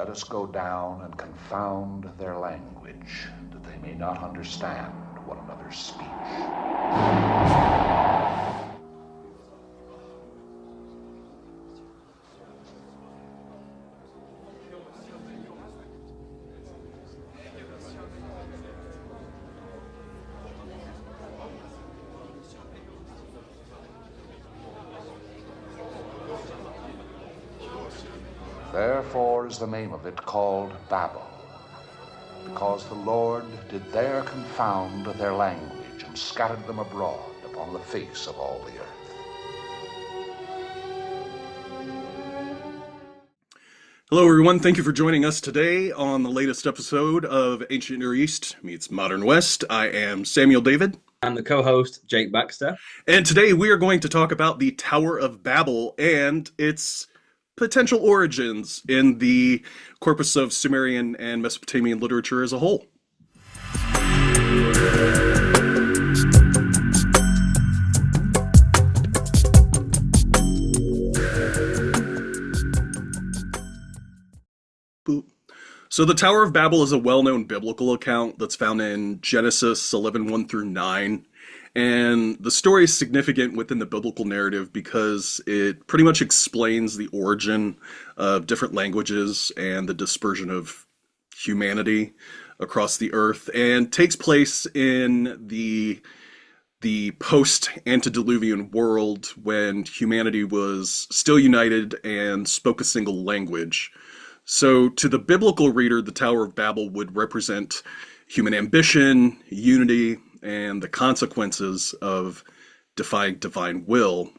let us go down and confound their language, that they may not understand one another's speech. Therefore is the name of it called Babel, because the Lord did there confound their language and scattered them abroad upon the face of all the earth. Hello everyone, thank you for joining us today on the latest episode of Ancient Near East meets Modern West. I am Samuel David. I'm the co-host, Jake Baxter. And today we are going to talk about the Tower of Babel and its potential origins in the corpus of Sumerian and Mesopotamian literature as a whole. So the Tower of Babel is a well-known biblical account that's found in Genesis 11:1 through 9. And the story is significant within the biblical narrative because it pretty much explains the origin of different languages and the dispersion of humanity across the earth, and takes place in the post-antediluvian world when humanity was still united and spoke a single language. So to the biblical reader, the Tower of Babel would represent human ambition, unity, and the consequences of defying divine will.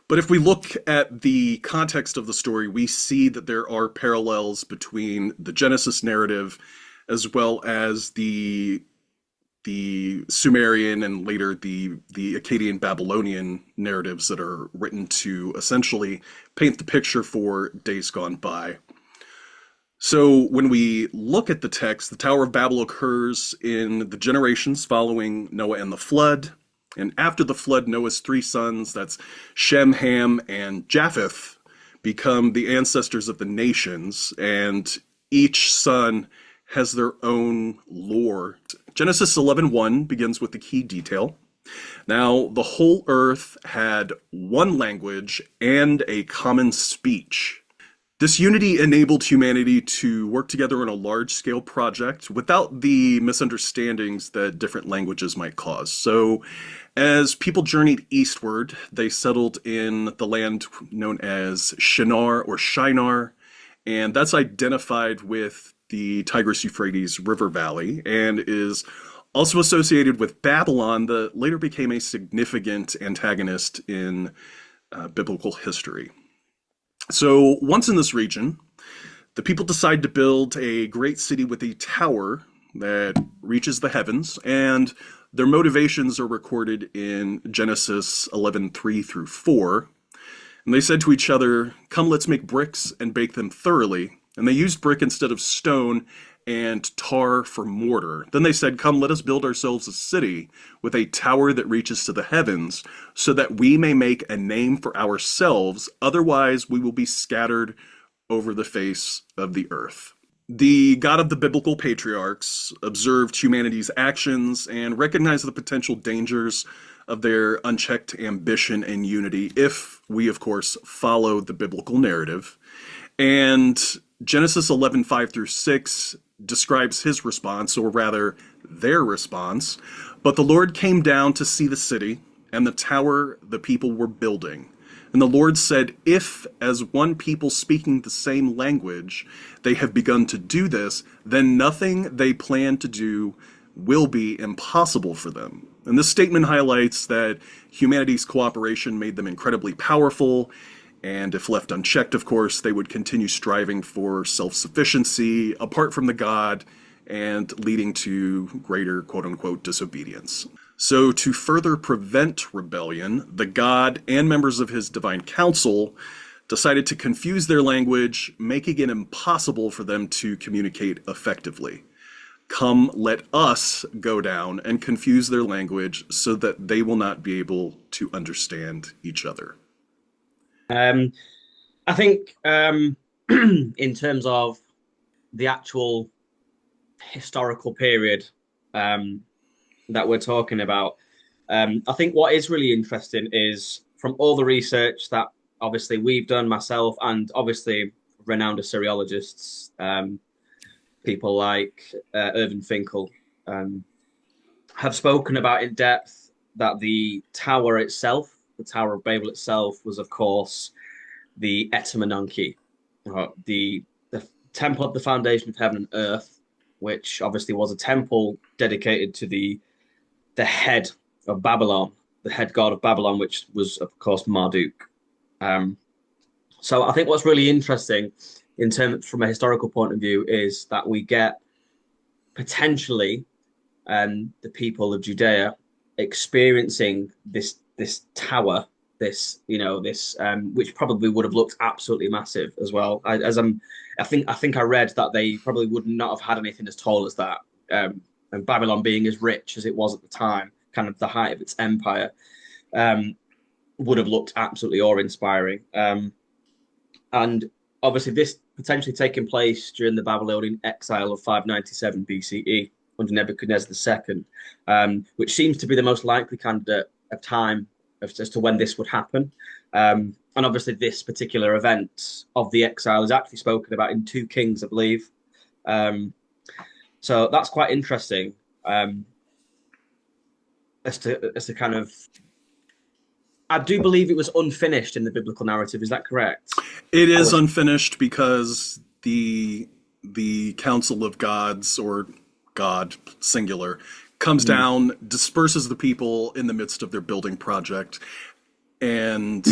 But if we look at the context of the story, we see that there are parallels between the Genesis narrative as well as the Sumerian and later the Akkadian Babylonian narratives that are written to essentially paint the picture for days gone by. So when we look at the text, the Tower of Babel occurs in the generations following Noah and the flood. And after the flood, Noah's three sons, that's Shem, Ham, and Japheth, become the ancestors of the nations. And each son has their own lore. Genesis 11:1 begins with the key detail. Now, the whole earth had one language and a common speech. This unity enabled humanity to work together on a large-scale project without the misunderstandings that different languages might cause. So, as people journeyed eastward, they settled in the land known as Shinar or Shinar, and that's identified with the Tigris-Euphrates River Valley, and is also associated with Babylon, that later became a significant antagonist in biblical history. So once in this region, the people decide to build a great city with a tower that reaches the heavens, and their motivations are recorded in Genesis 11:3 through 4. And they said to each other, "Come, let's make bricks and bake them thoroughly." And they used brick instead of stone and tar for mortar. Then they said, "Come, let us build ourselves a city with a tower that reaches to the heavens, so that we may make a name for ourselves. Otherwise, we will be scattered over the face of the earth." The God of the biblical patriarchs observed humanity's actions and recognized the potential dangers of their unchecked ambition and unity if we, of course, follow the biblical narrative. And Genesis 11:5 through 6 describes his response, or rather their response. "But the Lord came down to see the city and the tower the people were building. And the Lord said, if, as one people speaking the same language, they have begun to do this, then nothing they plan to do will be impossible for them." And this statement highlights that humanity's cooperation made them incredibly powerful, and if left unchecked, of course, they would continue striving for self-sufficiency apart from the God, and leading to greater quote-unquote disobedience. So to further prevent rebellion, the God and members of his divine council decided to confuse their language, making it impossible for them to communicate effectively. "Come, let us go down and confuse their language so that they will not be able to understand each other." I think in terms of the actual historical period um, that we're talking about, I think what is really interesting is from all the research that obviously we've done, myself, and obviously renowned Assyriologists, people like Irvin Finkel, um, have spoken about in depth that the tower itself, the Tower of Babel itself, was of course the Enki, the temple at the foundation of heaven and earth, which obviously was a temple dedicated to the head of Babylon, the head god of Babylon, which was of course Marduk. Um, so I think what's really interesting in terms from a historical point of view is that we get potentially the people of Judea experiencing this tower, this which probably would have looked absolutely massive as well. I think I read that they probably would not have had anything as tall as that. And Babylon being as rich as it was at the time, kind of the height of its empire, um, would have looked absolutely awe-inspiring. And obviously, this potentially taking place during the Babylonian exile of 597 BCE under Nebuchadnezzar II, which seems to be the most likely candidate of time as to when this would happen. And obviously, this particular event of the exile is actually spoken about in 2 Kings, I believe. So that's quite interesting as to kind of. I do believe it was unfinished in the biblical narrative. Is that correct? It is unfinished because the Council of Gods, or God singular, comes down, disperses the people in the midst of their building project, and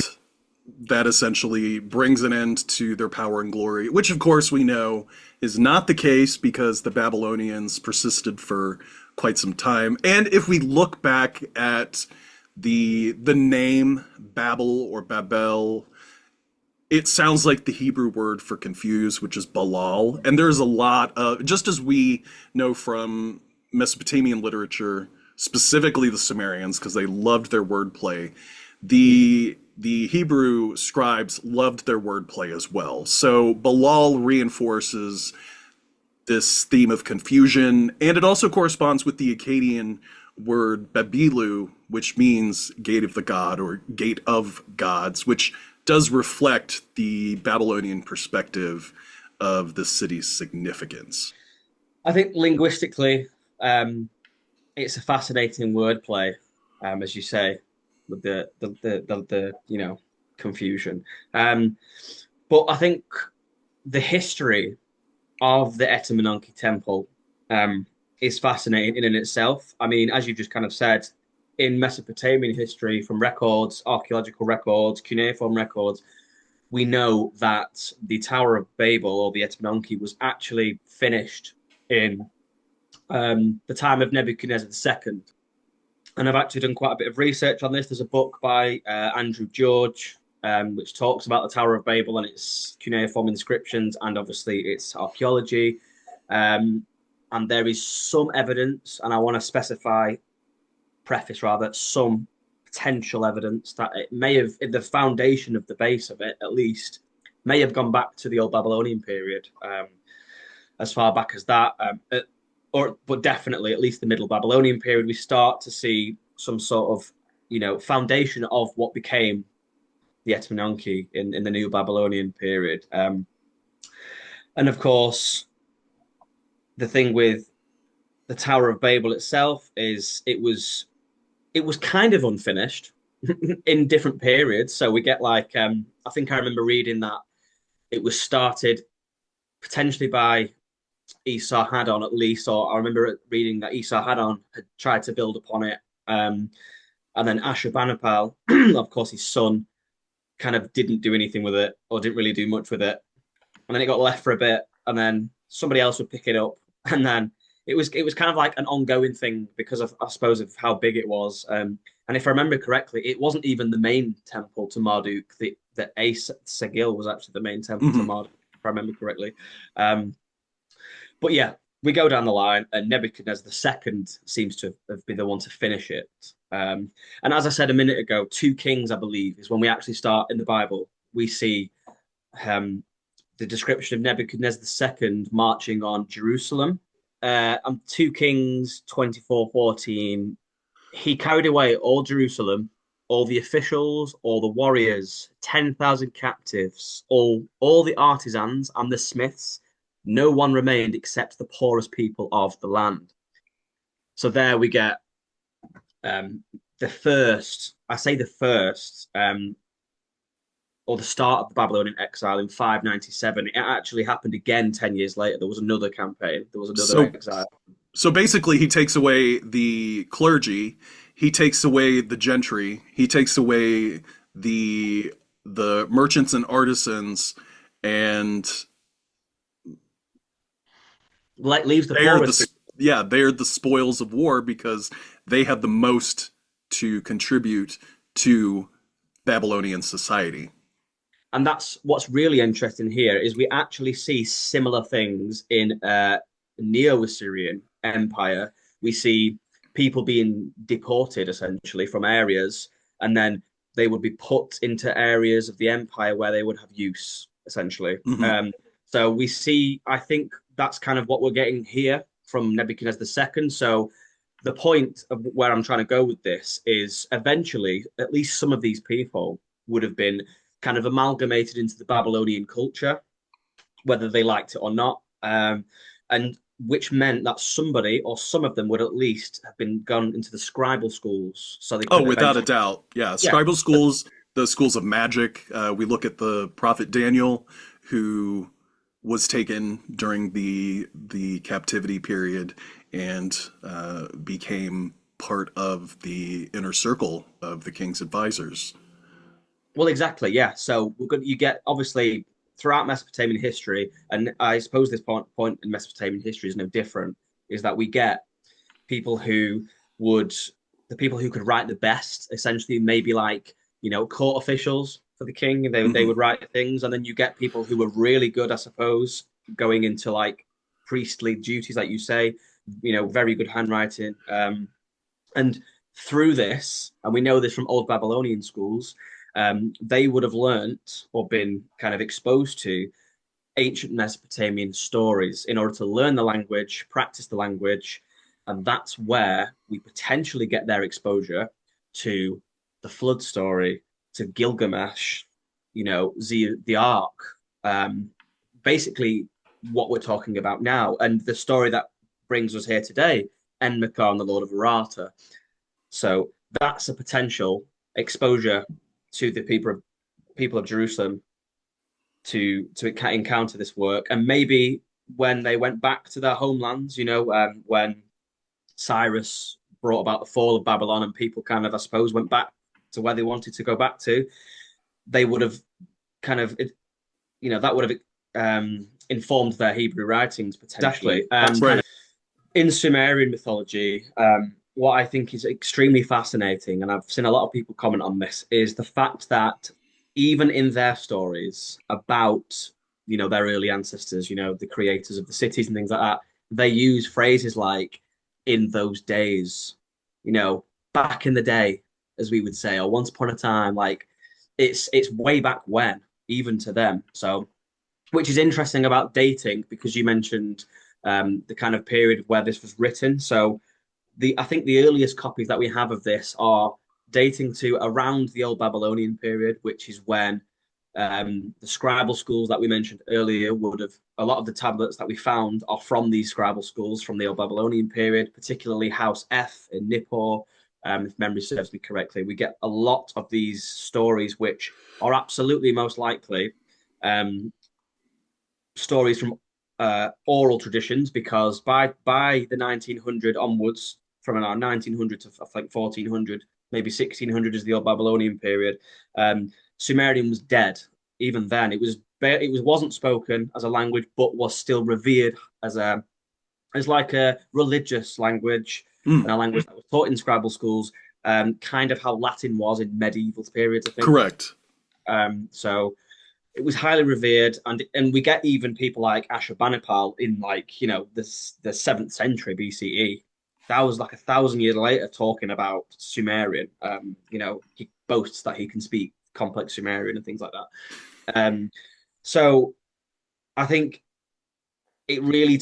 that essentially brings an end to their power and glory, which of course we know is not the case because the Babylonians persisted for quite some time. And if we look back at the name Babel or Babel, it sounds like the Hebrew word for confuse, which is Balal. And there's a lot of, just as we know from Mesopotamian literature, specifically the Sumerians, because they loved their wordplay, the Hebrew scribes loved their wordplay as well. So Balal reinforces this theme of confusion, and it also corresponds with the Akkadian word Babilu, which means gate of the god or gate of gods, which does reflect the Babylonian perspective of the city's significance. I think linguistically, it's a fascinating wordplay, as you say, with the confusion. But I think the history of the Enki temple is fascinating in and itself. I mean, as you just kind of said, in Mesopotamian history, from records, archaeological records, cuneiform records, we know that the Tower of Babel, or the Enki, was actually finished in the time of Nebuchadnezzar II. And I've actually done quite a bit of research on this. There's a book by Andrew George, which talks about the Tower of Babel and its cuneiform inscriptions and obviously its archaeology. And there is some evidence, and I want to preface rather, some potential evidence that it may have, the foundation of the base of it at least, may have gone back to the old Babylonian period, as far back as that. But definitely at least the Middle Babylonian period, we start to see some sort of, foundation of what became the Enki in the New Babylonian period. And of course, the thing with the Tower of Babel itself is it was kind of unfinished in different periods. So we get I think I remember reading that it was started potentially by Esar-Haddon at least, or I remember reading that Esar-Haddon had tried to build upon it. And then Ashurbanipal, of course, his son, kind of didn't do anything with it or didn't really do much with it. And then it got left for a bit, and then somebody else would pick it up. And then it was kind of like an ongoing thing because of, I suppose, of how big it was. And if I remember correctly, it wasn't even the main temple to Marduk. The Segil was actually the main temple to Marduk, if I remember correctly. But yeah, we go down the line, and Nebuchadnezzar II seems to have been the one to finish it. And as I said a minute ago, 2 Kings, I believe, is when we actually start in the Bible. We see the description of Nebuchadnezzar II marching on Jerusalem. 2 Kings 24:14. He carried away all Jerusalem, all the officials, all the warriors, 10,000 captives, all the artisans and the smiths. No one remained except the poorest people of the land. So there we get the first, I say the first, or the start of the Babylonian exile in 597. It actually happened again 10 years later. There was another campaign, there was another So exile. so basically he takes away the clergy, he takes away the gentry, he takes away the merchants and artisans, and Like leaves the they are poorest people. they are the spoils of war because they had the most to contribute to Babylonian society. And that's what's really interesting here is we actually see similar things in Neo-Assyrian Empire. We see people being deported essentially from areas, and then they would be put into areas of the empire where they would have use essentially. Hmm. So we see, I think that's kind of what we're getting here from Nebuchadnezzar II. So the point of where I'm trying to go with this is eventually, at least some of these people would have been kind of amalgamated into the Babylonian culture, whether they liked it or not. And which meant that somebody or some of them would at least have been gone into the scribal schools, so they Oh, could without a eventually, doubt. Yeah, yeah, scribal schools, the schools of magic. We look at the prophet Daniel, who was taken during the captivity period and became part of the inner circle of the king's advisors. well, exactly, yeah. So you get obviously throughout Mesopotamian history, and I suppose this point in Mesopotamian history is no different, is that we get people who would the people who could write the best, essentially, maybe like court officials for the king. They Hmm. would write things, and then you get people who were really good, I suppose, going into like priestly duties, like you say, very good handwriting. And through this, and we know this from old Babylonian schools, they would have learnt or been kind of exposed to ancient Mesopotamian stories in order to learn the language, practice the language, and that's where we potentially get their exposure to the flood story, to Gilgamesh, the Ark, um, basically what we're talking about now, and the story that brings us here today, Enmerkar and the Lord of Aratta. So that's a potential exposure to the people of Jerusalem to encounter this work, and maybe when they went back to their homelands, when Cyrus brought about the fall of Babylon, and people kind of, I suppose, went back to where they wanted to go back to, they would have kind of, that would have informed their Hebrew writings potentially. Exactly. Kind Right. of in Sumerian mythology, what I think is extremely fascinating, and I've seen a lot of people comment on this, is the fact that even in their stories about, their early ancestors, the creators of the cities and things like that, they use phrases like "in those days," back in the day, as we would say, or once upon a time. Like it's way back when, even to them. So, which is interesting about dating because you mentioned the kind of period where this was written. So I think the earliest copies that we have of this are dating to around the Old Babylonian period, which is when the scribal schools that we mentioned earlier would have. A lot of the tablets that we found are from these scribal schools from the Old Babylonian period, particularly House F in Nippur. If memory serves me correctly, we get a lot of these stories, which are absolutely most likely um, stories from oral traditions, because by the 1900 onwards, from around 1900 to I think 1400, maybe 1600 is the Old Babylonian period. Sumerian was dead. Even then, it wasn't spoken as a language, but was still revered as like a religious language Mm. and a language that was taught in scribal schools. Kind of how Latin was in medieval periods, I think. Correct. So it was highly revered, and we get even people like Ashurbanipal in like the 7th century BCE. That was like 1,000 years later talking about Sumerian. He boasts that he can speak complex Sumerian and things like that. So I think it really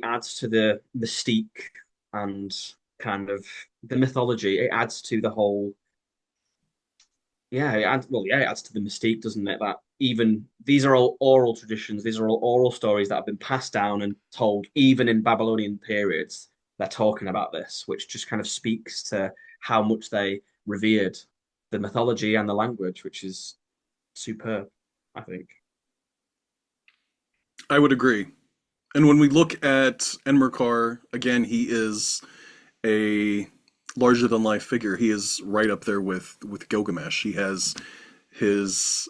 adds to the mystique and kind of the mythology. It adds to the whole, yeah, it adds to the mystique, doesn't it? That even these are all oral traditions, these are all oral stories that have been passed down and told, even in Babylonian periods. They're talking about this, which just kind of speaks to how much they revered the mythology and the language, which is superb, I think. I would agree. And when we look at Enmerkar, again, he is a larger than life figure. He is right up there with Gilgamesh. He has his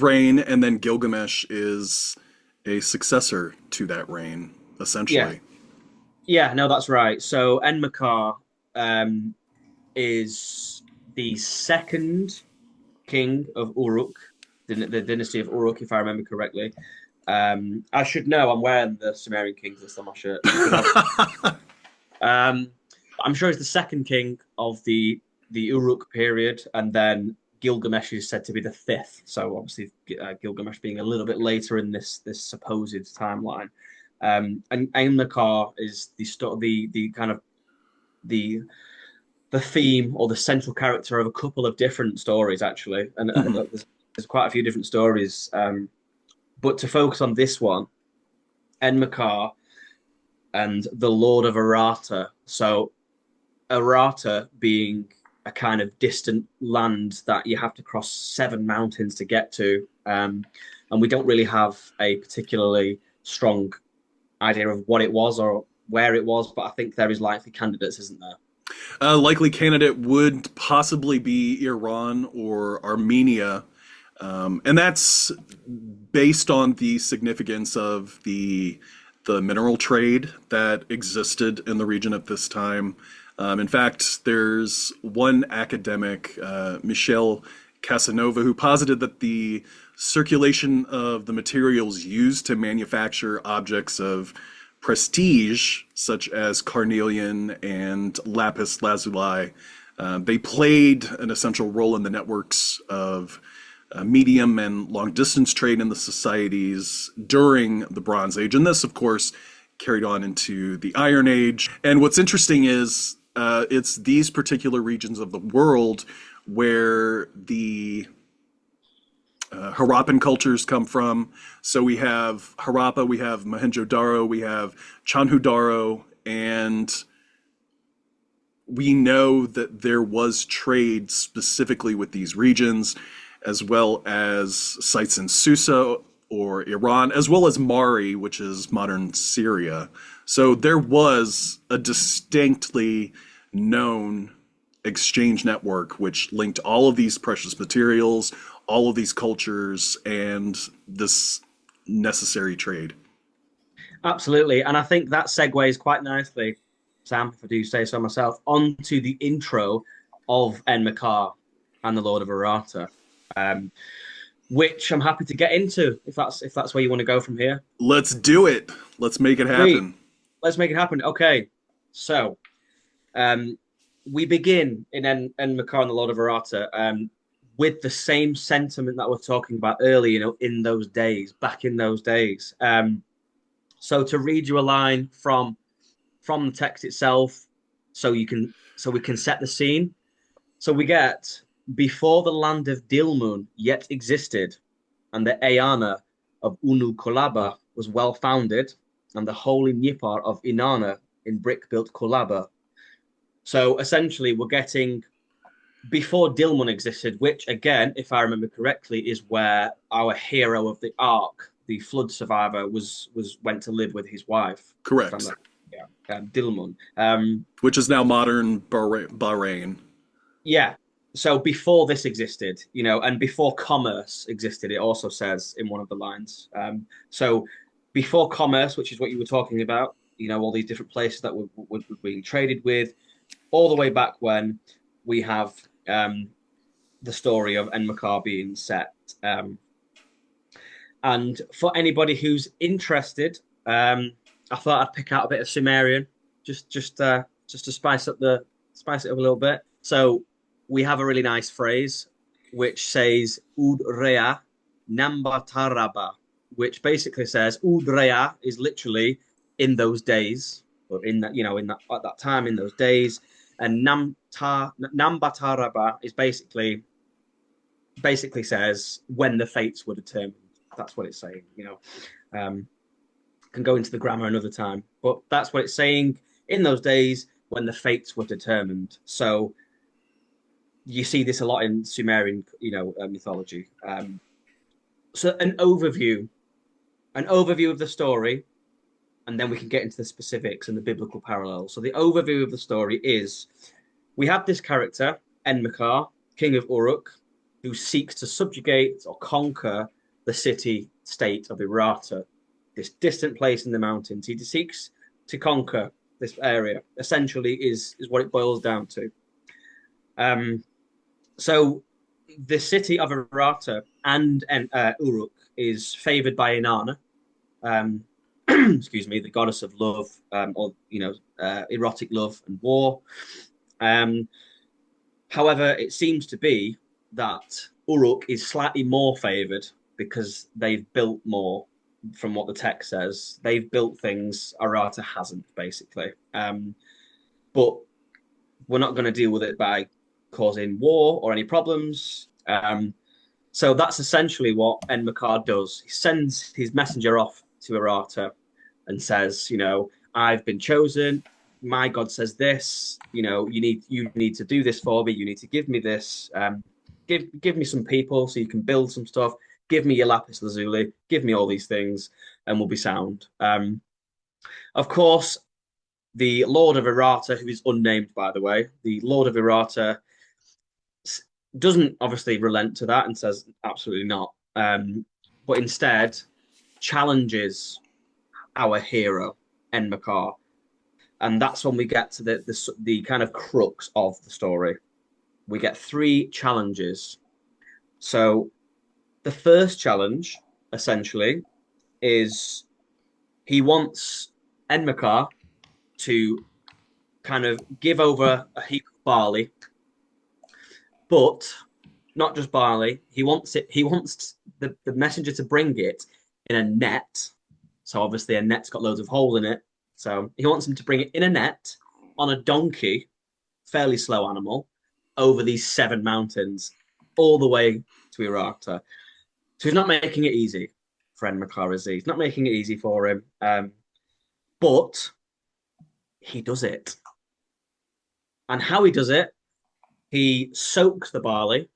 reign, and then Gilgamesh is a successor to that reign, Yeah, essentially. yeah, no, that's right. So Enmerkar um, is the second king of Uruk, the dynasty of Uruk, if I remember correctly. I should know. I'm wearing the Sumerian kings list on my shirt. I should have. Um, I'm sure he's the second king of the Uruk period, and then Gilgamesh is said to be the fifth. So obviously, Gilgamesh being a little bit later in this supposed timeline. And Ainmakar is the kind of the the theme or the central character of a couple of different stories actually, and Mhm. there's quite a few different stories. But to focus on this one, Enmerkar and the Lord of Aratta. So Aratta being a kind of distant land that you have to cross seven mountains to get to, and we don't really have a particularly strong idea of what it was or where it was. But I think there is likely candidates, isn't there? A likely candidate would possibly be Iran or Armenia, and that's based on the significance of the mineral trade that existed in the region at this time. In fact, there's one academic, Michel Casanova, who posited that the circulation of the materials used to manufacture objects of prestige, such as carnelian and lapis lazuli, they played an essential role in the networks of medium and long distance trade in the societies during the Bronze Age. And this, of course, carried on into the Iron Age. And what's interesting is it's these particular regions of the world where the Harappan cultures come from. So we have Harappa, we have Mohenjo-daro, we have Chanhu-daro, and we know that there was trade specifically with these regions, as well as sites in Susa or Iran, as well as Mari, which is modern Syria. So there was a distinctly known exchange network which linked all of these precious materials, all of these cultures, and this necessary trade. Absolutely. And I think that segues quite nicely, Sam, if I do say so myself, onto the intro of Enmerkar and the Lord of Aratta, um, which I'm happy to get into if that's where you want to go from here. Let's do it. Let's make it Sweet. happen. Let's make it happen. Okay. So um, we begin in Enmerkar and the Lord of Aratta with the same sentiment that we're talking about earlier, in those days, back in those days. So to read you a line from the text itself, so we can set the scene. So we get before the land of Dilmun yet existed, and the Eana of Unu Kolaba was well founded, and the holy Nipar of Inanna in brick built Kolaba. So essentially, we're getting before Dilmun existed, which again, if I remember correctly, is where our hero of the arc, the flood survivor, was went to live with his wife. Correct. Yeah, Dilmun. Which is now modern Bahrain. Yeah. So before this existed, and before commerce existed, it also says in one of the lines. So before commerce, which is what you were talking about, all these different places that were being traded with, all the way back when we have the story of Enmerkar being set. And for anybody who's interested, I thought I'd pick out a bit of Sumerian, just to spice it up a little bit. So we have a really nice phrase which says "Ud rea namba taraba," which basically says Udrea is literally in those days, or in that, in that at that time, in those days, and Nambataraba is basically says when the fates were determined. That's what it's saying. Can go into the grammar another time, but that's what it's saying in those days when the fates were determined. So you see this a lot in Sumerian, mythology. So an overview of the story, and then we can get into the specifics and the biblical parallels. So the overview of the story is we have this character, Enmerkar, king of Uruk, who seeks to subjugate or conquer the city-state of Aratta, this distant place in the mountains. He seeks to conquer this area, essentially, is what it boils down to. So the city of Aratta and Uruk is favored by Inanna, excuse me, the goddess of love, erotic love and war. However, it seems to be that Uruk is slightly more favored because they've built more. From what the text says, they've built things Aratta hasn't, basically. But we're not going to deal with it by causing war or any problems. So that's essentially what Enmerkar does. He sends his messenger off to Aratta and says, I've been chosen. My God says this. You need to do this for me. You need to give me this. Give me some people so you can build some stuff. Give me your lapis lazuli. Give me all these things, and we'll be sound. Of course, the Lord of Aratta, who is unnamed, by the way, the Lord of Aratta doesn't obviously relent to that and says absolutely not, but instead challenges our hero Enmerkar, and that's when we get to the kind of crux of the story. We get 3 challenges. So the first challenge, essentially, is he wants Enmerkar to kind of give over a heap of barley, but not just barley. He wants the messenger to bring it in a net. So obviously a net's got loads of holes in it. So he wants him to bring it in a net on a donkey, fairly slow animal, over these 7 mountains, all the way to Aratta. So he's not making it easy for Enmerkar, is he? He's not making it easy for him. But he does it. And how he does it, he soaks the barley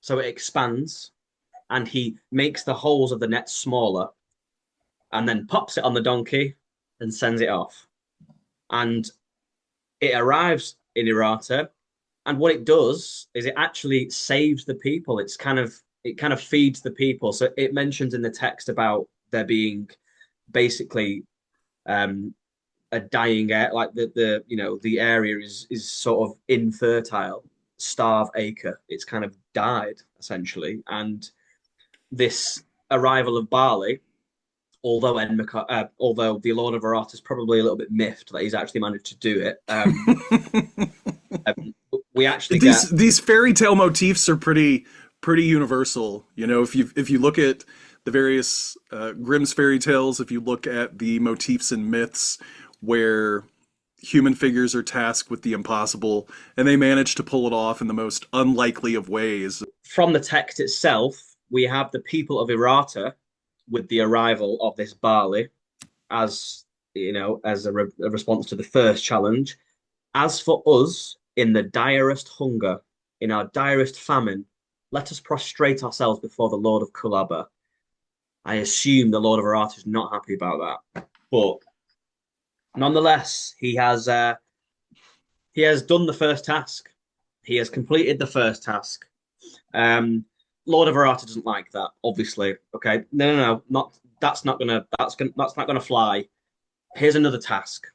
so it expands, and he makes the holes of the net smaller, and then pops it on the donkey and sends it off. And it arrives in Aratta, and what it does is it actually saves the people. It kind of feeds the people. So it mentions in the text about there being basically a dying air, like the area is sort of infertile, starve acre. It's kind of died essentially, and this arrival of barley, although the Lord of Aratta is probably a little bit miffed that he's actually managed to do it. We actually these fairy tale motifs are pretty universal. If you look at the various Grimm's fairy tales, if you look at the motifs and myths where human figures are tasked with the impossible and they manage to pull it off in the most unlikely of ways. From the text itself, we have the people of Aratta with the arrival of this barley as a response to the first challenge. As for us, in the direst hunger, in our direst famine, let us prostrate ourselves before the Lord of Kulaba. I assume the Lord of Aratta is not happy about that, but nonetheless, he has done the first task. He has completed the first task. Lord of Aratta doesn't like that, obviously. Okay, no, that's not gonna fly. Here's another task.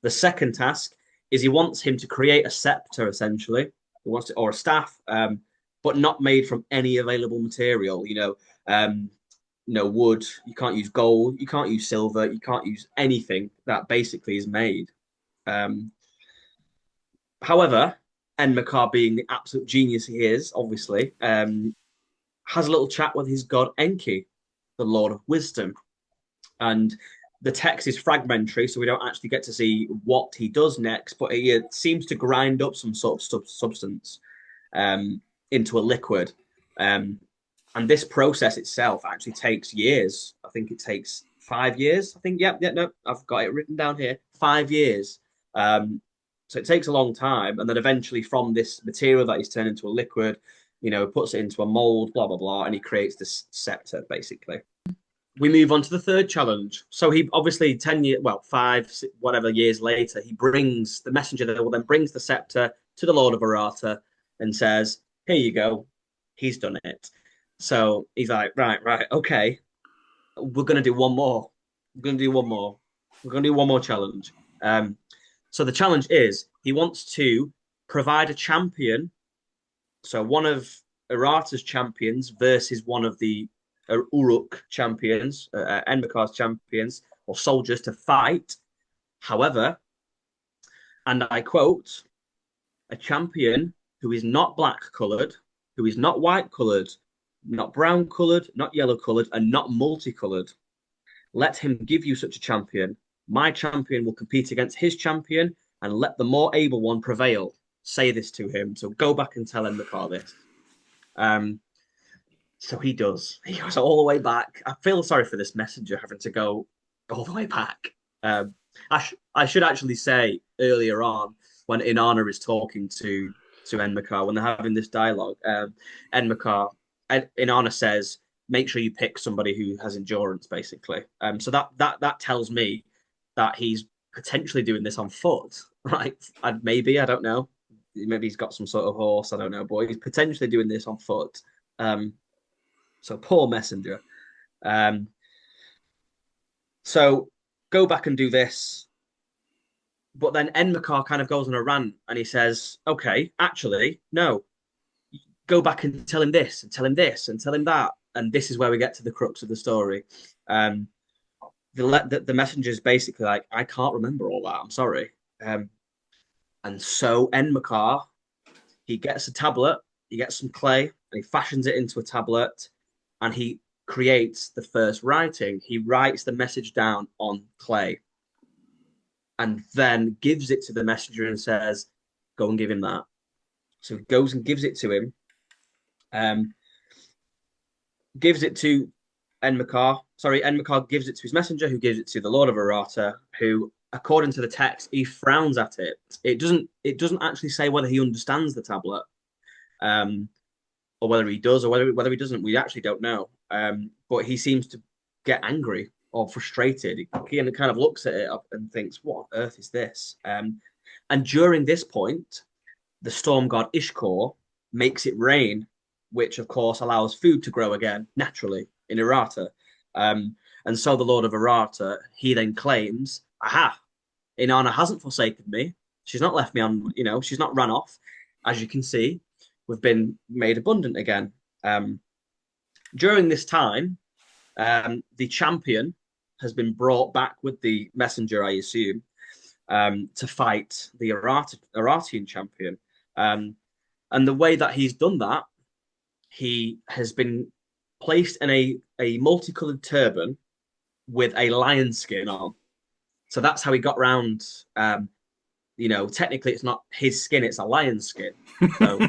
The second task is he wants him to create a scepter, essentially. He wants or a staff, but not made from any available material. Wood. You can't use gold. You can't use silver. You can't use anything that basically is made. However, Enmerkar, being the absolute genius he is, obviously, has a little chat with his god Enki, the Lord of Wisdom. And the text is fragmentary, so we don't actually get to see what he does next, but he seems to grind up some sort of substance into a liquid. And this process itself actually takes years. I think it takes 5 years. I think, yeah, no, I've got it written down here. 5 years. So it takes a long time. And then eventually from this material that he's turned into a liquid, puts it into a mold, blah, blah, blah, and he creates this scepter, basically. We move on to the third challenge. So he obviously 10 years, well, 5, whatever years later, he brings the messenger that will then brings the scepter to the Lord of Aratta and says, here you go. He's done it. So he's like, right, okay. We're going to do one more. We're going to do one more. We're going to do one more challenge. So the challenge is he wants to provide a champion. So one of Aratta's champions versus one of the Uruk champions, Enmerkar's champions or soldiers to fight. However, and I quote, a champion who is not black colored, who is not white colored, not brown colored, not yellow colored, and not multicolored. Let him give you such a champion. My champion will compete against his champion, and let the more able one prevail. Say this to him. So go back and tell Enmerkar this. So he does. He goes all the way back. I feel sorry for this messenger having to go all the way back. I should actually say earlier on when Inanna is talking to Enmerkar, when they're having this dialogue, Inanna says, make sure you pick somebody who has endurance, basically. So that tells me that he's potentially doing this on foot, right? Maybe, I don't know. Maybe he's got some sort of horse, I don't know, but he's potentially doing this on foot. So poor messenger. So go back and do this. But then Enmerkar kind of goes on a rant and he says, okay, actually, no. Go back and tell him this and tell him this and tell him that. And this is where we get to the crux of the story. The messenger is basically like, I can't remember all that. I'm sorry. And so Enmerkar, he gets a tablet, he gets some clay, and he fashions it into a tablet, and he creates the first writing. He writes the message down on clay, and then gives it to the messenger and says, go and give him that. So he goes and gives it to him. Gives it to Enmerkar. Sorry, Enmerkar gives it to his messenger, who gives it to the Lord of Aratta, who, according to the text, he frowns at it. It doesn't actually say whether he understands the tablet, or whether he does, or whether he doesn't. We actually don't know. But he seems to get angry or frustrated. He kind of looks at it up and thinks, "What on earth is this?" And during this point, the storm god Ishkor makes it rain, which of course allows food to grow again naturally in Aratta. And so the Lord of Aratta, he then claims, aha, Inanna hasn't forsaken me. She's not left me on, she's not run off. As you can see, we've been made abundant again. During this time, the champion has been brought back with the messenger, I assume, to fight the Arattian champion. And the way that he's done that, he has been placed in a multicolored turban with a lion skin on. So that's how he got round. Technically it's not his skin, it's a lion's skin. So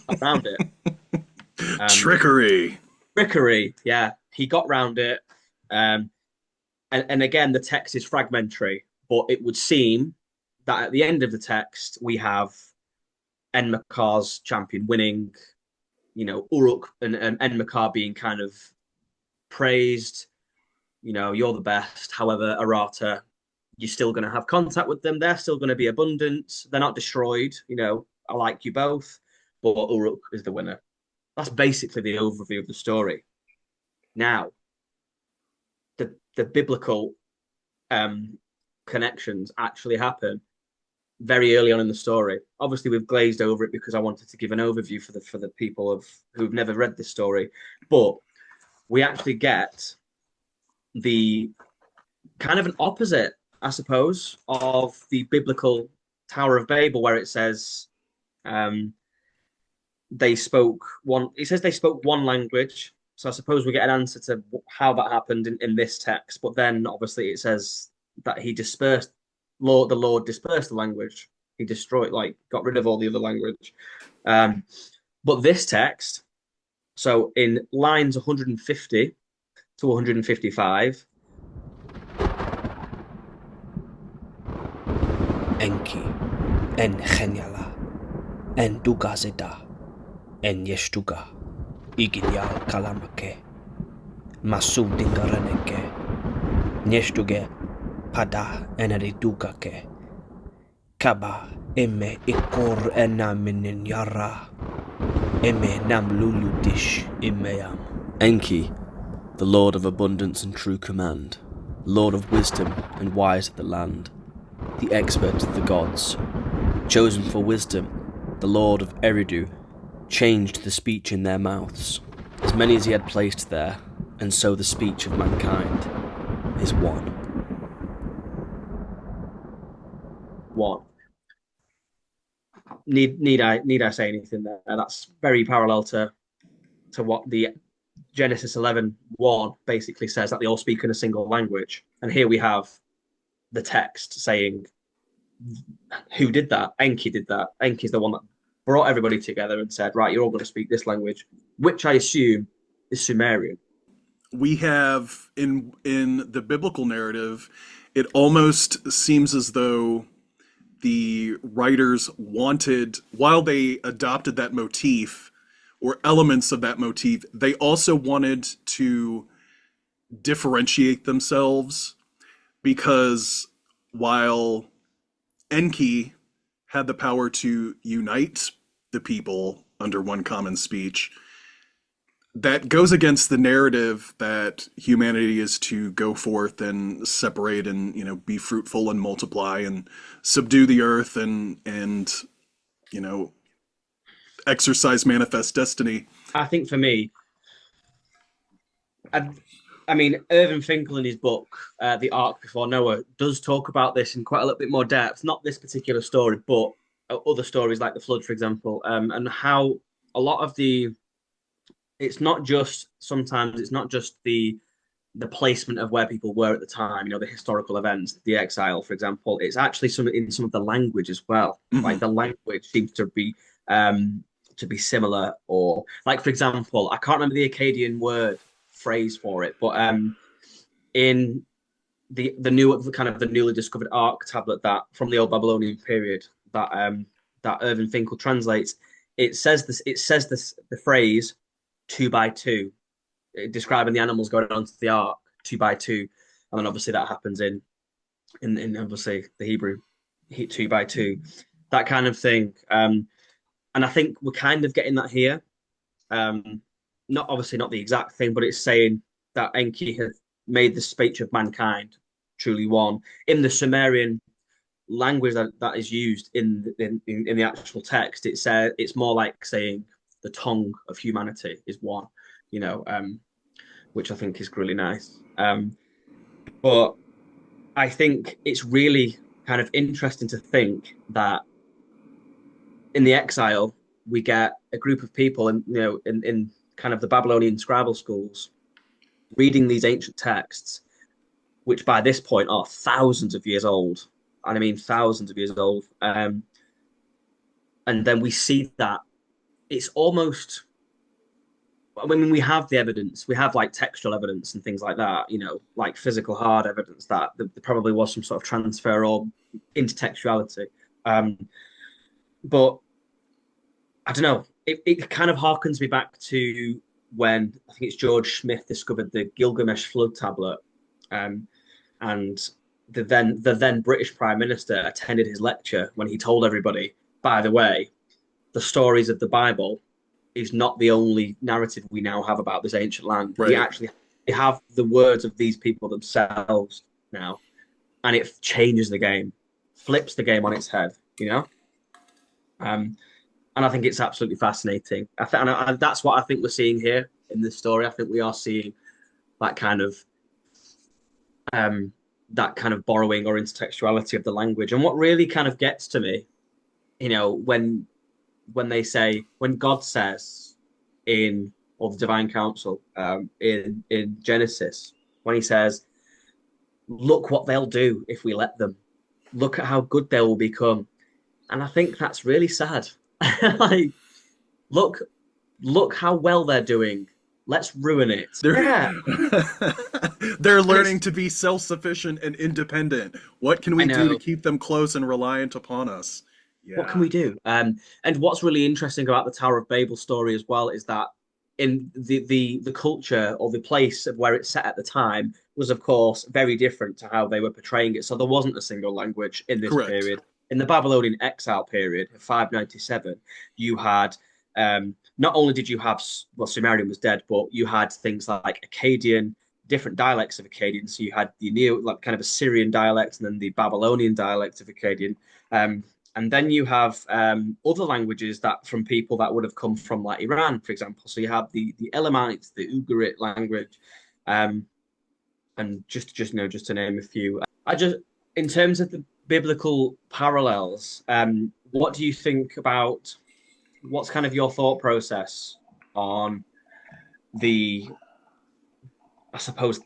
I found it. Trickery, yeah. He got round it. And again, the text is fragmentary, but it would seem that at the end of the text, we have Enmerkar's champion winning, Uruk and Enmerkar being kind of praised, you're the best. However, Aratta, you're still going to have contact with them. They're still going to be abundant. They're not destroyed. I like you both, but Uruk is the winner. That's basically the overview of the story. Now, the biblical connections actually happen very early on in the story. Obviously, we've glazed over it because I wanted to give an overview for the people who've never read this story. But we actually get the kind of an opposite, I suppose, of the biblical Tower of Babel, where it says they spoke one. It says they spoke one language, So I suppose we get an answer to how that happened in this text, but then obviously it says that he dispersed, the Lord dispersed the language. He destroyed, like, got rid of all the other language. Um, but this text, so in lines 150 to 155, Enki, en geniala, en dugazeda, en yestuga, iginyal kalamake, masu dingaraneke, nyestuge, pada enedidugake, kaba eme ikor enaminin yara, eme namlulu dish imeam. Enki, the Lord of abundance and true command, Lord of wisdom and wise of the land, the expert of the gods, chosen for wisdom, the Lord of Eridu, changed the speech in their mouths, as many as he had placed there, and so the speech of mankind is one. One. Need I say anything there? That's very parallel to what the Genesis 11:1 basically says, that they all speak in a single language. And here we have the text saying, who did that? Enki did that. Enki's the one that brought everybody together and said, right, you're all going to speak this language, which I assume is Sumerian. We have in the biblical narrative, it almost seems as though the writers wanted, while they adopted that motif or elements of that motif, they also wanted to differentiate themselves, because while Enki had the power to unite the people under one common speech, that goes against the narrative that humanity is to go forth and separate and, you know, be fruitful and multiply and subdue the earth and you know, exercise manifest destiny. I think for me, I mean, Irving Finkel in his book, The Ark Before Noah, does talk about this in quite a little bit more depth. Not this particular story, but other stories like the flood, for example, and how a lot of it's not just the placement of where people were at the time, you know, the historical events, the exile, for example. It's actually some of the language as well. Mm-hmm. Like the language seems to be similar, or like, for example, I can't remember the Akkadian phrase for it, but in the newly discovered Ark tablet that from the old Babylonian period that Irving Finkel translates, it says the phrase 2 by 2, describing the animals going onto the ark 2 by 2, and then obviously that happens in obviously the Hebrew 2 by 2, that kind of thing. And I think we're kind of getting that here. Not the exact thing, but it's saying that Enki had made the speech of mankind truly one. In the Sumerian language that is used in the actual text, it's more like saying the tongue of humanity is one, you know, which I think is really nice. But I think it's really kind of interesting to think that in the exile we get a group of people, and you know, in kind of the Babylonian scribal schools, reading these ancient texts, which by this point are thousands of years old, and I mean thousands of years old. And then we see that it's almost, I mean, we have the evidence, we have like textual evidence and things like that, you know, like physical hard evidence that there probably was some sort of transfer or intertextuality. But I don't know, it kind of harkens me back to when I think it's George Smith discovered the Gilgamesh flood tablet, and the then British Prime Minister attended his lecture when he told everybody, by the way, the stories of the Bible is not the only narrative we now have about this ancient land. Right. We actually have the words of these people themselves now, and it changes the game, flips the game on its head, you know. And I think it's absolutely fascinating. And that's what I think we're seeing here in this story. I think we are seeing that kind of borrowing or intertextuality of the language. And what really kind of gets to me, you know, when God says in or the divine council in Genesis when he says, "Look what they'll do if we let them. Look at how good they will become." And I think that's really sad. Like, look, look how well they're doing. Let's ruin it. Yeah, They're learning to be self-sufficient and independent. What can we I do to know. keep them close and reliant upon us? What can Yeah. we do? And what's really interesting about the Tower of Babel story as well is that in the culture or the place of where it's set at the time was, of course, very different to how they were portraying it. So there wasn't a single language in this Correct. period. In the Babylonian exile period of 597, you had not only did you have, well, Sumerian was dead, but you had things like Akkadian, different dialects of Akkadian. So you had the Neo, like kind of Assyrian dialect, and then the Babylonian dialect of Akkadian. And then you have other languages that from people that would have come from like Iran, for example. So you have the Elamites, the Ugarit language, and just to name a few. I just in terms of the biblical parallels, what do you think about? What's kind of your thought process on the, I suppose,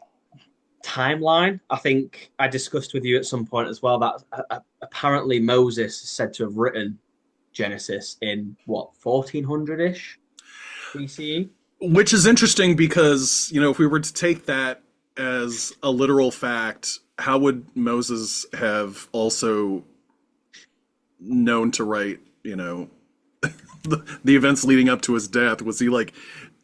timeline? I think I discussed with you at some point as well that apparently Moses is said to have written Genesis in what, 1400-ish BCE? Which is interesting because, if we were to take that as a literal fact, how would Moses have also known to write, the events leading up to his death? Was he like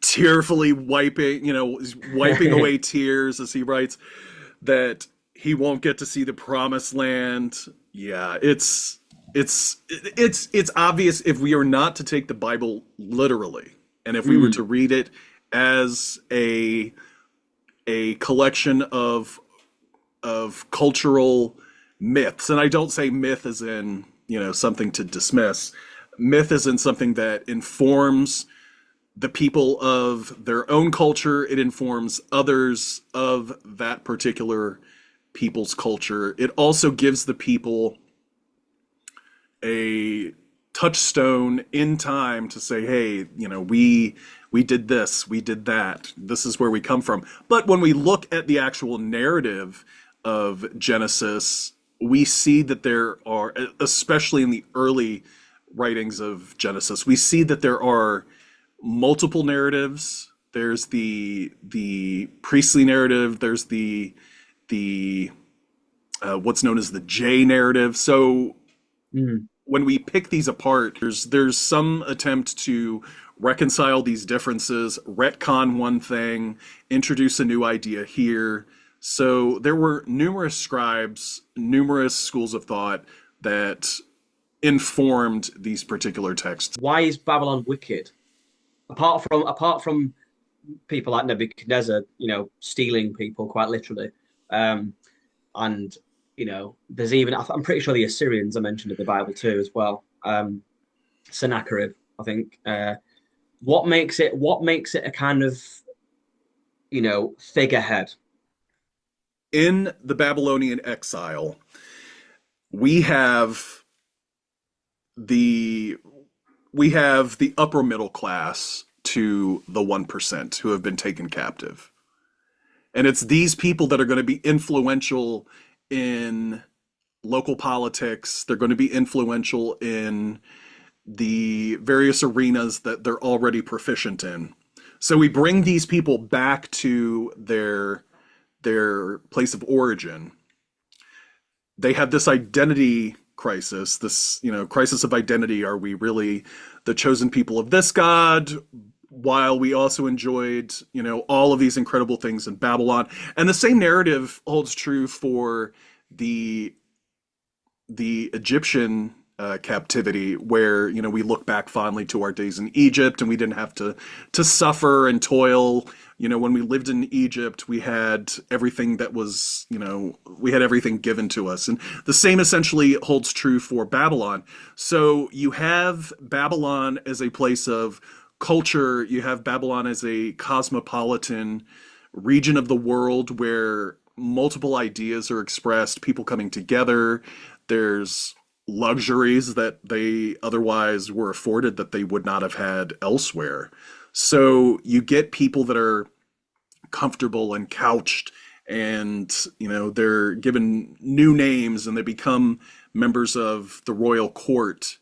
tearfully wiping away tears as he writes that he won't get to see the promised land? Yeah, it's obvious if we are not to take the Bible literally, and if we were to read it as a collection of cultural myths, and I don't say myth as in something to dismiss. Myth isn't something that informs the people of their own culture. It informs others of that particular people's culture. It also gives the people a touchstone in time to say, hey, we did this, we did that. This is where we come from. But when we look at the actual narrative of Genesis, we see that there are, especially in the early writings of Genesis, we see that there are multiple narratives. There's the priestly narrative. There's the what's known as the J narrative. So when we pick these apart, there's some attempt to reconcile these differences, retcon one thing, introduce a new idea here. So there were numerous scribes, numerous schools of thought that informed these particular texts. Why is Babylon wicked? Apart from people like Nebuchadnezzar, stealing people quite literally, and there's even, I'm pretty sure the Assyrians are mentioned in the Bible too as well. Sennacherib, I think. What makes it a kind of figurehead? In the Babylonian exile, we have the upper middle class to the 1% who have been taken captive. And it's these people that are going to be influential in local politics. They're going to be influential in the various arenas that they're already proficient in. So we bring these people back to their place of origin. They have this identity crisis, this crisis of identity. Are we really the chosen people of this God, while we also enjoyed all of these incredible things in Babylon? And the same narrative holds true for the Egyptian captivity, where we look back fondly to our days in Egypt, and we didn't have to suffer and toil. When we lived in Egypt, we had everything that was, we had everything given to us. And the same essentially holds true for Babylon. So you have Babylon as a place of culture. You have Babylon as a cosmopolitan region of the world where multiple ideas are expressed, people coming together. There's luxuries that they otherwise were afforded that they would not have had elsewhere. So you get people that are comfortable and couched, and they're given new names and they become members of the royal court.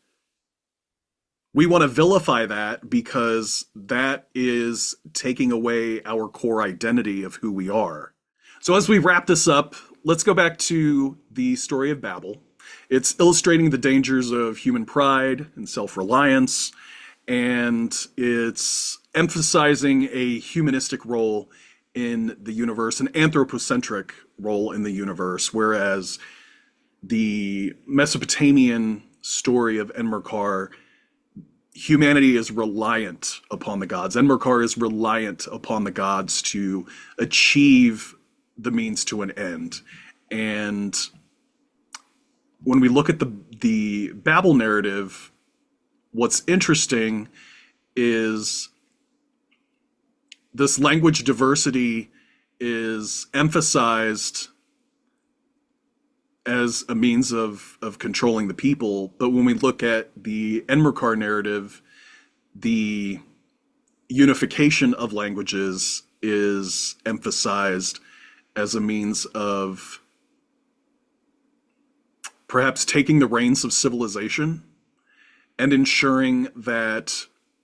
We want to vilify that because that is taking away our core identity of who we are. So as we wrap this up, let's go back to the story of Babel. It's illustrating the dangers of human pride and self-reliance, and it's emphasizing a humanistic role in the universe, an anthropocentric role in the universe, whereas the Mesopotamian story of Enmerkar, humanity is reliant upon the gods. Enmerkar is reliant upon the gods to achieve the means to an end. And when we look at the Babel narrative, what's interesting is this language diversity is emphasized as a means of controlling the people. But when we look at the Enmerkar narrative, the unification of languages is emphasized as a means of perhaps taking the reins of civilization and ensuring that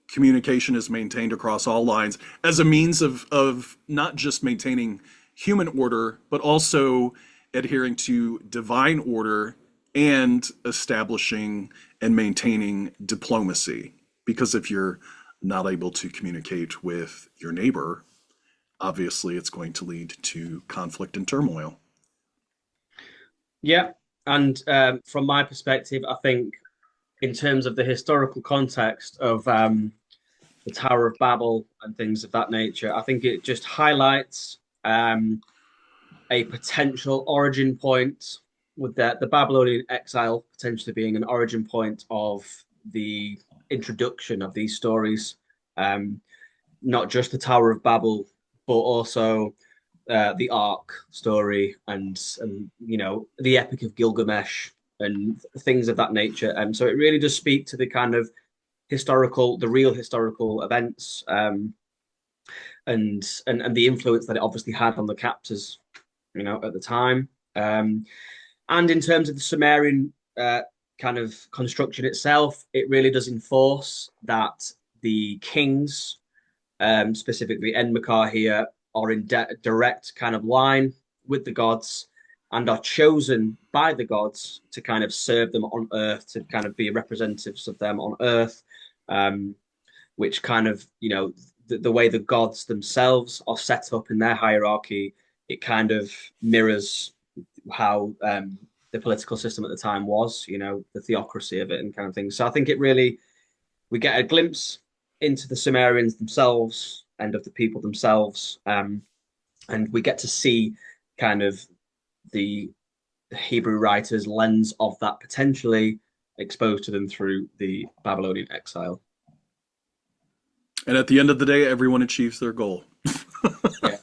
communication is maintained across all lines as a means of not just maintaining human order, but also adhering to divine order and establishing and maintaining diplomacy. Because if you're not able to communicate with your neighbor, obviously it's going to lead to conflict and turmoil. Yeah, and from my perspective, I think in terms of the historical context of the Tower of Babel and things of that nature, I think it just highlights a potential origin point, with the Babylonian exile potentially being an origin point of the introduction of these stories, not just the Tower of Babel, but also the Ark story and the Epic of Gilgamesh and things of that nature. And so it really does speak to the kind of the real historical events, and the influence that it obviously had on the captors, at the time. And in terms of the Sumerian kind of construction itself, it really does enforce that the kings, specifically Enmerkar here, are in direct kind of line with the gods and are chosen by the gods to kind of serve them on Earth, to kind of be representatives of them on Earth, which kind of, the way the gods themselves are set up in their hierarchy, it kind of mirrors how the political system at the time was, the theocracy of it and kind of things. So I think we get a glimpse into the Sumerians themselves and of the people themselves, and we get to see kind of the Hebrew writers' lens of that potentially exposed to them through the Babylonian exile. And at the end of the day, everyone achieves their goal. Yeah.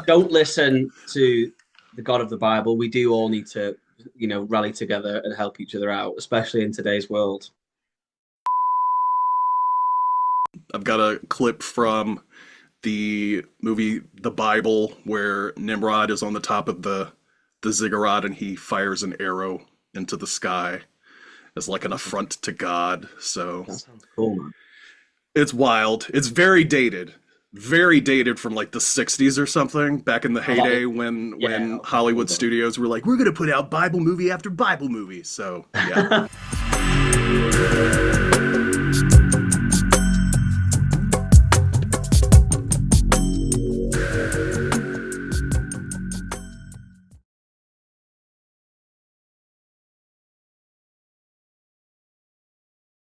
Don't listen to the God of the Bible. We do all need to, rally together and help each other out, especially in today's world. I've got a clip from the movie The Bible where Nimrod is on the top of the ziggurat and he fires an arrow into the sky as like an affront to God. So that sounds cool, man. It's wild. It's very dated from like the 60s or something, back in the heyday when Hollywood studios were like, we're going to put out Bible movie after Bible movie. So, yeah.